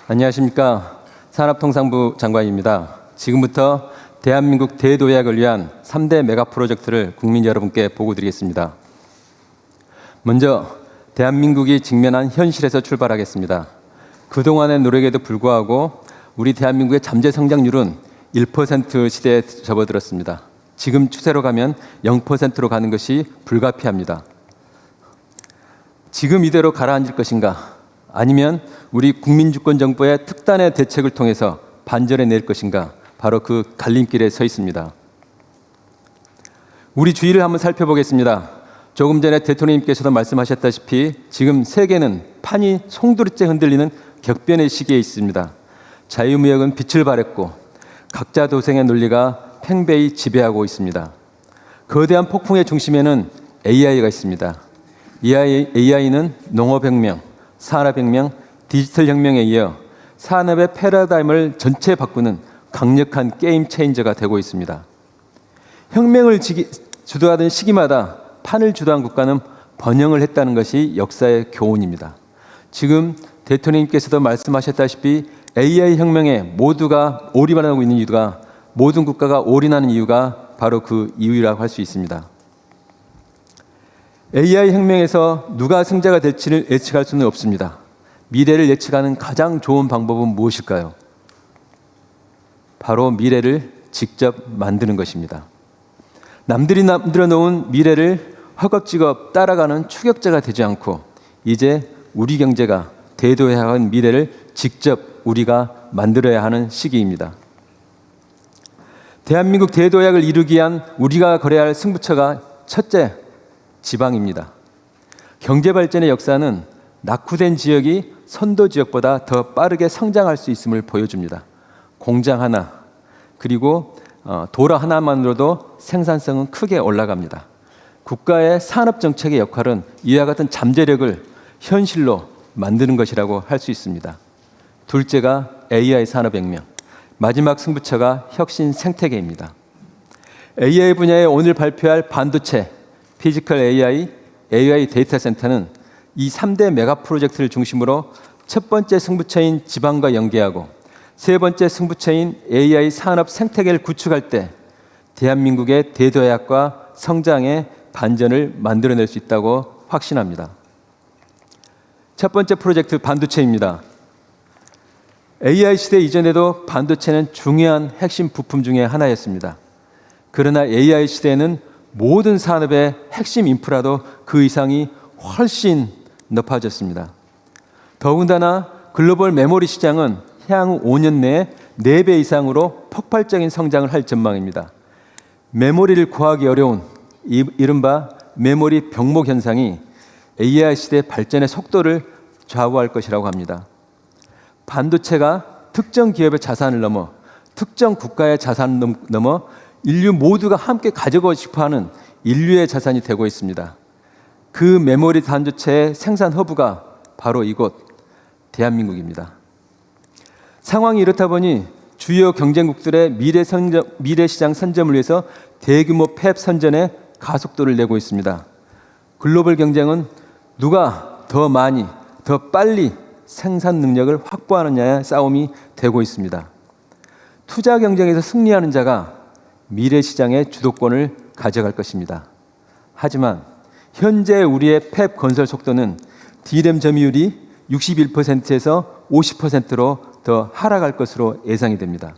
안녕하십니까. 산업통상부 장관입니다. 지금부터 대한민국 대도약을 위한 3대 메가 프로젝트를 국민 여러분께 보고드리겠습니다. 먼저 대한민국이 직면한 현실에서 출발하겠습니다. 그동안의 노력에도 불구하고 우리 대한민국의 잠재 성장률은 1% 시대에 접어들었습니다. 지금 추세로 가면 0%로 가는 것이 불가피합니다. 지금 이대로 가라앉을 것인가? 아니면 우리 국민주권정부의 특단의 대책을 통해서 반전해 낼 것인가? 바로 그 갈림길에 서 있습니다. 우리 주위를 한번 살펴보겠습니다. 조금 전에 대통령님께서도 말씀하셨다시피 지금 세계는 판이 송두리째 흔들리는 격변의 시기에 있습니다. 자유무역은 빛을 발했고 각자 도생의 논리가 팽배히 지배하고 있습니다. 거대한 폭풍의 중심에는 AI가 있습니다. AI는 농업혁명, 산업혁명, 디지털혁명에 이어 산업의 패러다임을 전체 바꾸는 강력한 게임 체인저가 되고 있습니다. 혁명을 주도하던 시기마다 판을 주도한 국가는 번영을 했다는 것이 역사의 교훈입니다. 지금 대통령님께서도 말씀하셨다시피 AI 혁명에 모두가 올인하고 있는 이유가 모든 국가가 올인하는 이유가 바로 그 이유라고 할 수 있습니다. AI 혁명에서 누가 승자가 될지를 예측할 수는 없습니다. 미래를 예측하는 가장 좋은 방법은 무엇일까요? 바로 미래를 직접 만드는 것입니다. 남들이 만들어 놓은 미래를 허겁지겁 따라가는 추격자가 되지 않고 이제 우리 경제가 대도해야 하는 미래를 직접 우리가 만들어야 하는 시기입니다. 대한민국 대도약을 이루기 위한 우리가 걸어야 할 승부처가 첫째, 지방입니다. 경제발전의 역사는 낙후된 지역이 선도 지역보다 더 빠르게 성장할 수 있음을 보여줍니다. 공장 하나, 그리고 도로 하나만으로도 생산성은 크게 올라갑니다. 국가의 산업정책의 역할은 이와 같은 잠재력을 현실로 만드는 것이라고 할 수 있습니다. 둘째가 AI 산업혁명, 마지막 승부처가 혁신 생태계입니다. AI 분야에 오늘 발표할 반도체, 피지컬 AI 데이터 센터는 이 3대 메가 프로젝트를 중심으로 첫 번째 승부처인 지방과 연계하고 세 번째 승부처인 AI 산업 생태계를 구축할 때 대한민국의 대도약과 성장의 반전을 만들어낼 수 있다고 확신합니다. 첫 번째 프로젝트 반도체입니다. AI 시대 이전에도 반도체는 중요한 핵심 부품 중에 하나였습니다. 그러나 AI 시대에는 모든 산업의 핵심 인프라도 그 이상이 훨씬 높아졌습니다. 더군다나 글로벌 메모리 시장은 향후 5년 내에 4배 이상으로 폭발적인 성장을 할 전망입니다. 메모리를 구하기 어려운 이른바 메모리 병목 현상이 AI 시대 발전의 속도를 좌우할 것이라고 합니다. 반도체가 특정 기업의 자산을 넘어 특정 국가의 자산을 넘어 인류 모두가 함께 가지고 싶어하는 인류의 자산이 되고 있습니다. 그 메모리 반도체의 생산 허브가 바로 이곳 대한민국입니다. 상황이 이렇다 보니 주요 경쟁국들의 미래 시장 선점을 위해서 대규모 팹 선전에 가속도를 내고 있습니다. 글로벌 경쟁은 누가 더 많이, 더 빨리 생산 능력을 확보하느냐의 싸움이 되고 있습니다. 투자 경쟁에서 승리하는 자가 미래 시장의 주도권을 가져갈 것입니다. 하지만 현재 우리의 팹 건설 속도는 D램 점유율이 61%에서 50%로 더 하락할 것으로 예상이 됩니다.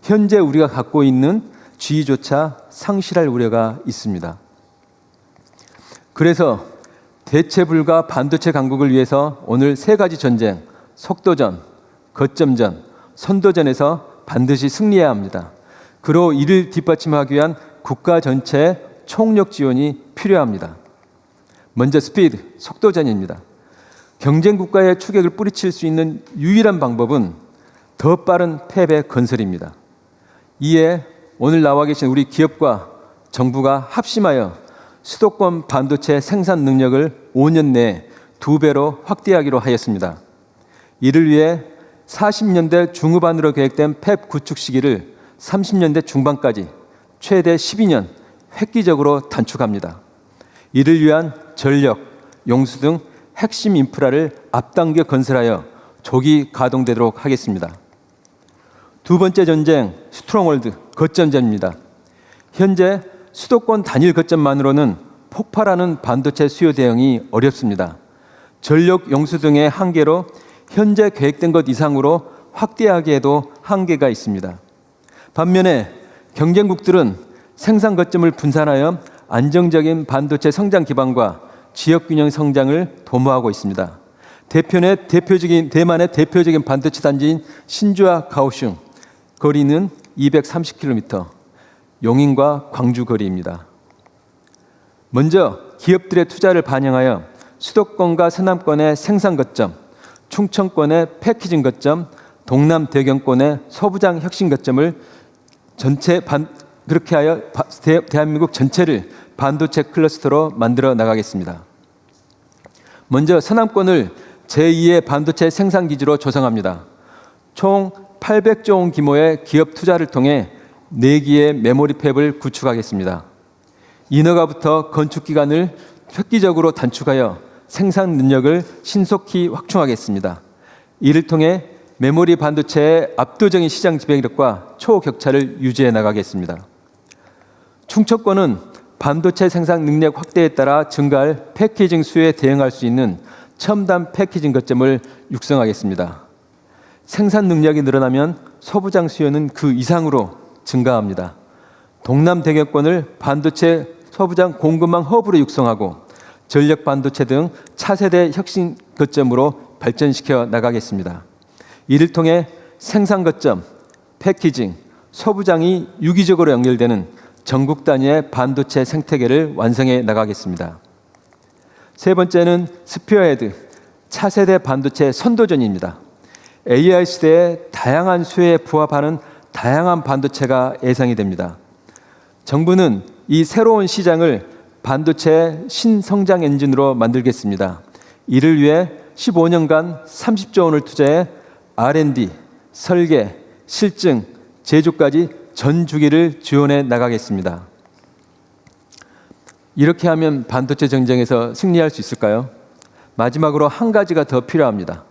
현재 우리가 갖고 있는 지위조차 상실할 우려가 있습니다. 그래서 대체 불가 반도체 강국을 위해서 오늘 3가지 전쟁, 속도전, 거점전, 선도전에서 반드시 승리해야 합니다. 그로 이를 뒷받침하기 위한 국가 전체의 총력 지원이 필요합니다. 먼저 스피드, 속도전입니다. 경쟁 국가의 추격을 뿌리칠 수 있는 유일한 방법은 더 빠른 팹의 건설입니다. 이에 오늘 나와 계신 우리 기업과 정부가 합심하여 수도권 반도체 생산 능력을 5년 내에 2배로 확대하기로 하였습니다. 이를 위해 40년대 중후반으로 계획된 팹 구축 시기를 30년대 중반까지 최대 12년 획기적으로 단축합니다. 이를 위한 전력, 용수 등 핵심 인프라를 앞당겨 건설하여 조기 가동되도록 하겠습니다. 두 번째 전쟁, 스트롱홀드, 거점전입니다. 현재 수도권 단일 거점만으로는 폭발하는 반도체 수요 대응이 어렵습니다. 전력 용수 등의 한계로 현재 계획된 것 이상으로 확대하기에도 한계가 있습니다. 반면에 경쟁국들은 생산 거점을 분산하여 안정적인 반도체 성장 기반과 지역 균형 성장을 도모하고 있습니다. 대만의 대표적인 반도체 단지인 신주와 가오슝, 거리는 230km, 용인과 광주 거리입니다. 먼저 기업들의 투자를 반영하여 수도권과 서남권의 생산 거점, 충청권의 패키징 거점, 동남 대경권의 서부장 혁신 거점을 그렇게 하여 대한민국 전체를 반도체 클러스터로 만들어 나가겠습니다. 먼저 서남권을 제2의 반도체 생산 기지로 조성합니다. 총 800조 원 규모의 기업 투자를 통해 4기의 메모리 팹을 구축하겠습니다. 인허가부터 건축 기간을 획기적으로 단축하여 생산 능력을 신속히 확충하겠습니다. 이를 통해 메모리 반도체의 압도적인 시장 지배력과 초격차를 유지해 나가겠습니다. 충청권은 반도체 생산 능력 확대에 따라 증가할 패키징 수요에 대응할 수 있는 첨단 패키징 거점을 육성하겠습니다. 생산 능력이 늘어나면 서부장 수요는 그 이상으로 증가합니다. 동남 대경권을 반도체 서부장 공급망 허브로 육성하고 전력 반도체 등 차세대 혁신 거점으로 발전시켜 나가겠습니다. 이를 통해 생산 거점, 패키징, 서부장이 유기적으로 연결되는 전국 단위의 반도체 생태계를 완성해 나가겠습니다. 세 번째는 스피어헤드, 차세대 반도체 선도전입니다. AI 시대의 다양한 수요에 부합하는 다양한 반도체가 예상이 됩니다. 정부는 이 새로운 시장을 반도체 신성장 엔진으로 만들겠습니다. 이를 위해 15년간 30조 원을 투자해 R&D, 설계, 실증, 제조까지 전 주기를 지원해 나가겠습니다. 이렇게 하면 반도체 전쟁에서 승리할 수 있을까요? 마지막으로 한 가지가 더 필요합니다.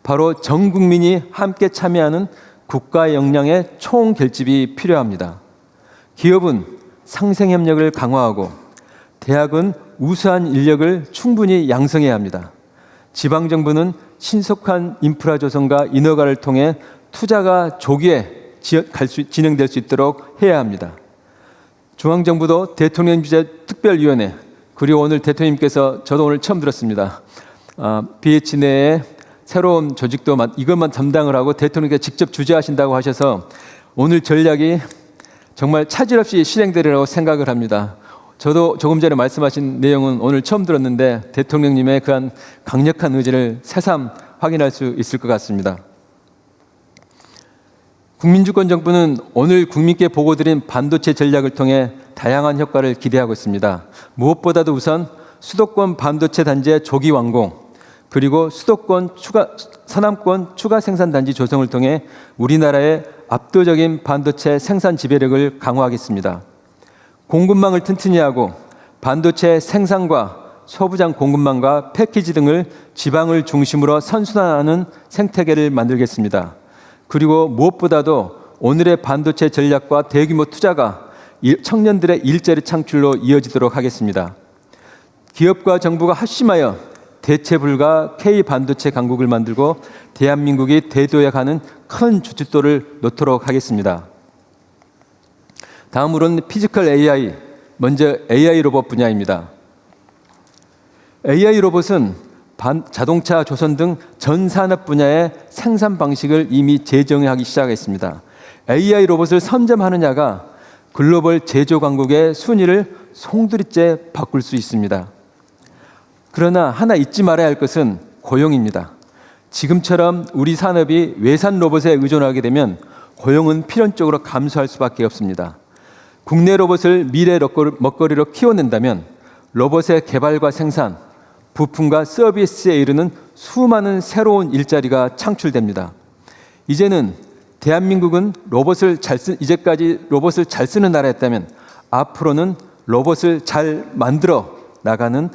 바로 전 국민이 함께 참여하는 국가 역량의 총결집이 필요합니다. 기업은 상생협력을 강화하고 대학은 우수한 인력을 충분히 양성해야 합니다. 지방정부는 신속한 인프라 조성과 인허가를 통해 투자가 조기에 진행될 수 있도록 해야 합니다. 중앙정부도 대통령 주재 특별위원회, 그리고 오늘 대통령님께서 저도 오늘 처음 들었습니다. BH 내에 새로운 조직도 이것만 담당을 하고 대통령께서 직접 주재하신다고 하셔서 오늘 전략이 정말 차질 없이 실행되리라고 생각을 합니다. 저도 조금 전에 말씀하신 내용은 오늘 처음 들었는데 대통령님의 그한 강력한 의지를 새삼 확인할 수 있을 것 같습니다. 국민주권정부는 오늘 국민께 보고드린 반도체 전략을 통해 다양한 효과를 기대하고 있습니다. 무엇보다도 우선 수도권 반도체 단지의 조기 완공, 그리고 서남권 추가 생산 단지 조성을 통해 우리나라의 압도적인 반도체 생산 지배력을 강화하겠습니다. 공급망을 튼튼히 하고 반도체 생산과 소부장 공급망과 패키지 등을 지방을 중심으로 선순환하는 생태계를 만들겠습니다. 그리고 무엇보다도 오늘의 반도체 전략과 대규모 투자가 청년들의 일자리 창출로 이어지도록 하겠습니다. 기업과 정부가 합심하여 대체 불가 K-반도체 강국을 만들고 대한민국이 대도해 가는 큰 주춧돌을 놓도록 하겠습니다. 다음으로는 피지컬 AI, 먼저 AI 로봇 분야입니다. AI 로봇은 자동차, 조선 등 전 산업 분야의 생산 방식을 이미 재정의하기 시작했습니다. AI 로봇을 선점하느냐가 글로벌 제조 강국의 순위를 송두리째 바꿀 수 있습니다. 그러나 하나 잊지 말아야 할 것은 고용입니다. 지금처럼 우리 산업이 외산 로봇에 의존하게 되면 고용은 필연적으로 감소할 수밖에 없습니다. 국내 로봇을 미래 먹거리로 키워낸다면 로봇의 개발과 생산, 부품과 서비스에 이르는 수많은 새로운 일자리가 창출됩니다. 이제는 대한민국은 이제까지 로봇을 잘 쓰는 나라였다면 앞으로는 로봇을 잘 만들어 나가는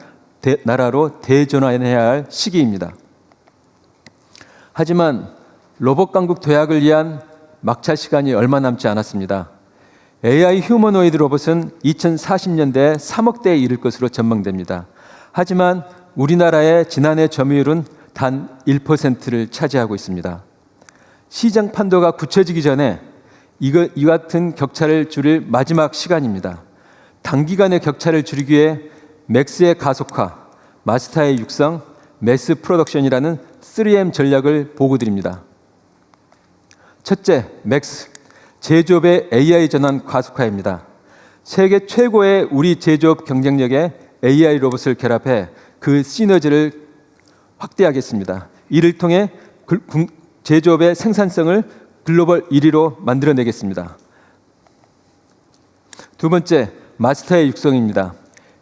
나라로 대전환해야 할 시기입니다. 하지만 로봇 강국 도약을 위한 막차 시간이 얼마 남지 않았습니다. AI 휴머노이드 로봇은 2040년대에 3억 대에 이를 것으로 전망됩니다. 하지만 우리나라의 지난해 점유율은 단 1%를 차지하고 있습니다. 시장 판도가 굳혀지기 전에 이 같은 격차를 줄일 마지막 시간입니다. 단기간의 격차를 줄이기 위해 맥스의 가속화, 마스터의 육성, 매스 프로덕션이라는 3M 전략을 보고드립니다. 첫째, 맥스, 제조업의 AI 전환 가속화입니다. 세계 최고의 우리 제조업 경쟁력에 AI 로봇을 결합해 그 시너지를 확대하겠습니다. 이를 통해 제조업의 생산성을 글로벌 1위로 만들어내겠습니다. 두 번째, 마스터의 육성입니다.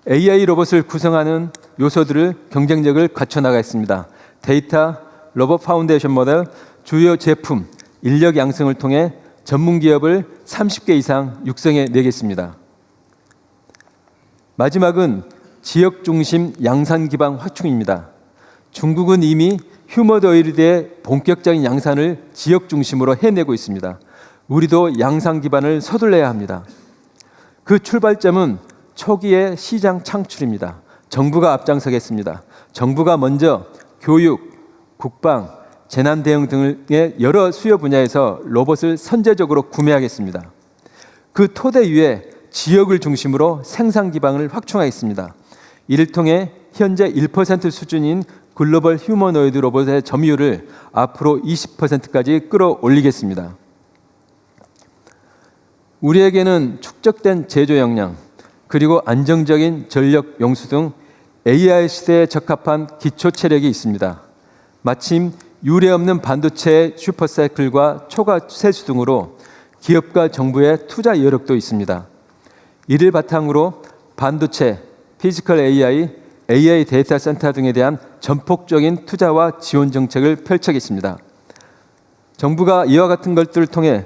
AI 로봇을 구성하는 요소들을 경쟁력을 갖춰나가겠습니다. 데이터, 로봇 파운데이션 모델, 주요 제품, 인력 양성을 통해 전문 기업을 30개 이상 육성해 내겠습니다. 마지막은 지역 중심 양산 기반 확충입니다. 중국은 이미 휴머노이드의 본격적인 양산을 지역 중심으로 해내고 있습니다. 우리도 양산 기반을 서둘러야 합니다. 그 출발점은 초기의 시장 창출입니다. 정부가 앞장서겠습니다. 정부가 먼저 교육, 국방, 재난 대응 등의 여러 수요 분야에서 로봇을 선제적으로 구매하겠습니다. 그 토대 위에 지역을 중심으로 생산 기반을 확충하겠습니다. 이를 통해 현재 1% 수준인 글로벌 휴머노이드 로봇의 점유율을 앞으로 20%까지 끌어올리겠습니다. 우리에게는 축적된 제조 역량, 그리고 안정적인 전력 용수 등 AI 시대에 적합한 기초 체력이 있습니다. 마침 유례없는 반도체 슈퍼사이클과 초과 세수 등으로 기업과 정부의 투자 여력도 있습니다. 이를 바탕으로 반도체, 피지컬 AI, AI 데이터 센터 등에 대한 전폭적인 투자와 지원 정책을 펼쳐겠습니다. 정부가 이와 같은 것들을 통해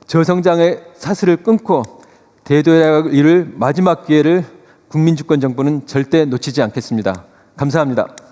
저성장의 사슬을 끊고 대도약을 이룰 마지막 기회를 국민주권 정부는 절대 놓치지 않겠습니다. 감사합니다.